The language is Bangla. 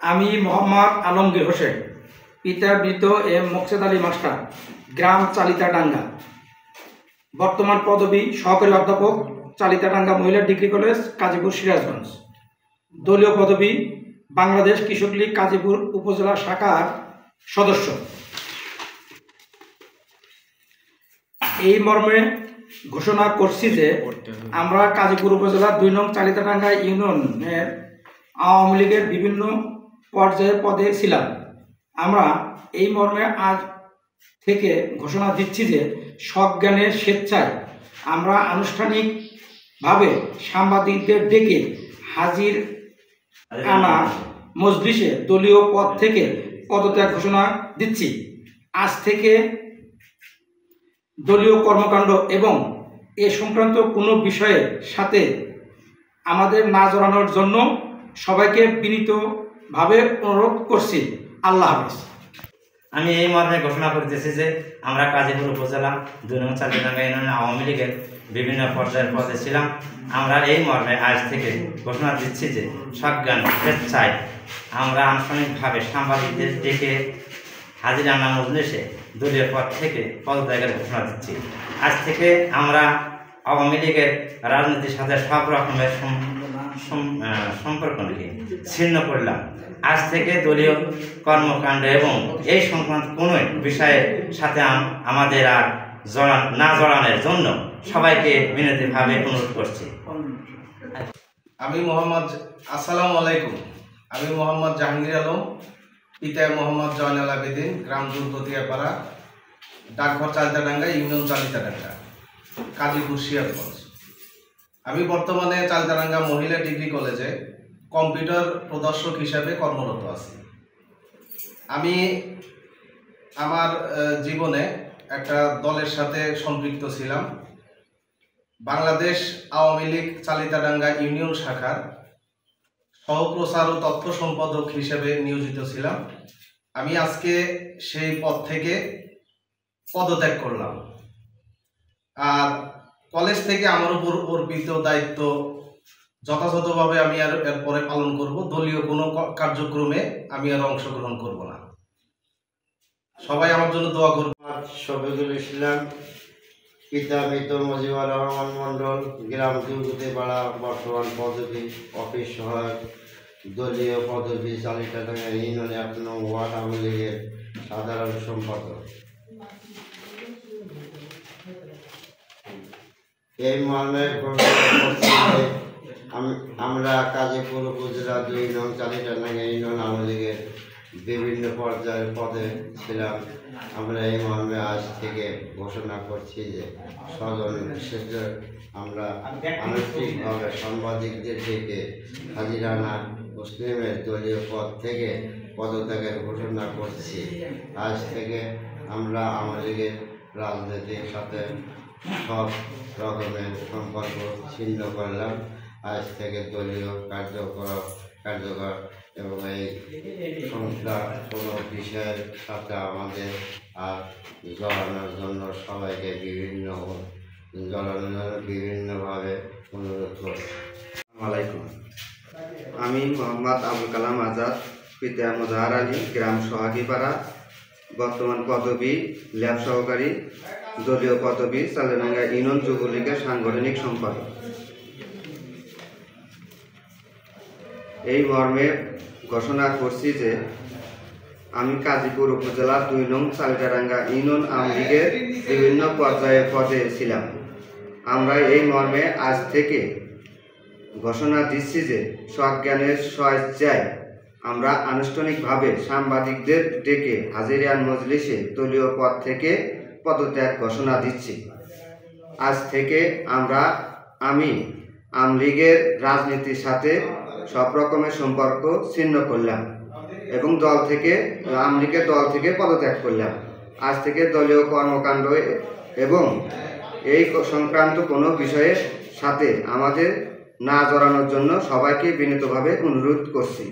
আমি মোহাম্মদ আলমগীর হোসেন, পিতা মৃত এম মোকসেদ আলী মাস্টার, গ্রাম চালিতাডাঙ্গা। বর্তমান পদবী সহকারী অধ্যাপক, চালিতাডাঙ্গা মহিলা ডিগ্রি কলেজ, কাজীপুর, সিরাজগঞ্জ। দলীয় পদবী বাংলাদেশ কৃষক লীগ কাজীপুর উপজেলা শাখার সদস্য। এই মর্মে ঘোষণা করছি যে আমরা কাজীপুর উপজেলা 2 নং চালিতাডাঙ্গা ইউনিয়নের আওয়ামী লীগের বিভিন্ন পর্যায়ের পদে ছিলাম। আমরা এই মর্মে আজ থেকে ঘোষণা দিচ্ছি যে সজ্ঞানের স্বেচ্ছায় আমরা আনুষ্ঠানিকভাবে সাংবাদিকদের ডেকে হাজির আনা মজলিসে দলীয় পদ থেকে পদত্যাগ ঘোষণা দিচ্ছি। আজ থেকে দলীয় কর্মকাণ্ড এবং এ সংক্রান্ত কোনো বিষয়ের সাথে আমাদের না জড়ানোর জন্য সবাইকে বিনীতভাবে অনুরোধ করছি। আল্লাহ হাফেজ। আমি এই মর্মে ঘোষণা করতেছি যে আমরা কাজীপুর উপজেলা 2 নং চালিতাডাঙ্গা ইউনিয়ন আওয়ামী লীগের বিভিন্ন পর্যায়ের পদে ছিলাম। আমরা এই মর্মে আজ থেকে ঘোষণা দিচ্ছি যে সজ্ঞান স্বেচ্ছায় আমরা আনুষ্ঠানিকভাবে সাংবাদিকদের ডেকে হাজির আনা মজলিসে দলীয় পদ থেকে পদত্যাগের ঘোষণা দিচ্ছি। আজ থেকে আমরা আওয়ামী লীগের রাজনীতির সাথে সব রকমের সম্পর্ক ছিন্ন করলাম। আজ থেকে দলীয় কর্মকাণ্ড এবং এই সংক্রান্ত কোনো বিষয়ের সাথে আমাদের আর না জড়ানোর জন্য সবাইকে বিনীতভাবে অনুরোধ করছি। আসসালামু আলাইকুম। আমি মোহাম্মদ জাহাঙ্গীর আলম, পিতা মোহাম্মদ জয়নাল আবেদিন, গ্রাম দুর্গতিয়াপাড়া, ডাকঘর চালিতাডাঙ্গা ইউনিয়ন চালিতাডাঙ্গা, কাজীপুর, সিরাজগঞ্জ। আমি বর্তমানে চালিতাডাঙ্গা মহিলা ডিগ্রি কলেজে কম্পিউটার প্রদর্শক হিসাবে কর্মরত আছি। আমি আমার জীবনে একটা দলের সাথে সম্পৃক্ত ছিলাম। বাংলাদেশ আওয়ামী লীগ চালিতাডাঙ্গা ইউনিয়ন শাখার সহপ্রচার ও তথ্য সম্পাদক হিসেবে নিয়োজিত ছিলাম। আমি আজকে সেই পদ থেকে পদত্যাগ করলাম। আর কলেজ থেকে আমার উপর অর্পিত দায়িত্ব যথাযথভাবে আমি আর এরপরে পালন করব। দলীয় কোনো কার্যক্রমে আমি আর অংশগ্রহণ করব না। সবাই আমার জন্য দোয়া করবে। শফিকুল ইসলাম, পিতা মৃত মজিবুর রহমান মন্ডল, গ্রাম দুর্গতিয়াপাড়া, বর্তমান পদবী অফিস সহায়ক, দলীয় পদবী চালিতাডাঙ্গা ইউনিয়ন 1 নং ওয়ার্ড আওয়ামী লীগের সাধারণ সম্পাদক। এই মর্মে আমরা কাজীপুর উপজেলা 2 নং চালিতাডাঙ্গা ইউনিয়ন আওয়ামী লীগের বিভিন্ন পর্যায়ের পদে ছিলাম। আমরা এই মর্মে আজ থেকে ঘোষণা করছি যে আমরা আনুষ্ঠানিকভাবে সাংবাদিকদের ডেকে হাজিরানা মুসলিমের দলীয় পদ থেকে পদত্যাগের ঘোষণা করছি। আজ থেকে আমরা আওয়ামী লীগের রাজনীতির সাথে সব রকমের সম্পর্ক ছিন্ন করলাম। আজ থেকে দলীয় কার্যকর এবং এই সংস্থা কোনো বিষয়ের সাথে আমাদের আর জড়ানোর জন্য সবাইকে বিভিন্নভাবে অনুরোধ করি। আসসালামু আলাইকুম। আমি মোহাম্মদ আবুল কালাম আজাদ, পিতা মোজাহার আলী, গ্রাম সোহাগীপাড়া, বর্তমান পদবী ল্যাব সহকারী, দলীয় পদবী চালিতাডাঙ্গা ইউনিয়ন যুবলীগের সাংগঠনিক সম্পাদক। এই মর্মে ঘোষণা করছি যে আমি কাজীপুর উপজেলা 2 নং চালিতাডাঙ্গা ইউনিয়ন আওয়ামী লীগের বিভিন্ন পর্যায়ের পদে ছিলাম। আমরা এই মর্মে আজ থেকে ঘোষণা দিচ্ছি যে সজ্ঞানের স্বেচ্ছায় আমরা আনুষ্ঠানিকভাবে সাংবাদিকদের ডেকে হাজিরান মজলিসে দলীয় পদ থেকে পদত্যাগ ঘোষণা দিচ্ছি। আজ থেকে আমি আওয়ামী লীগের রাজনীতির সাথে সব রকমের সম্পর্ক ছিন্ন করলাম এবং আওয়ামী লীগের দল থেকে পদত্যাগ করলাম। আজ থেকে দলীয় কর্মকাণ্ড এবং এই সংক্রান্ত কোনো বিষয়ের সাথে আমাদের না জড়ানোর জন্য সবাইকে বিনীতভাবে অনুরোধ করছি।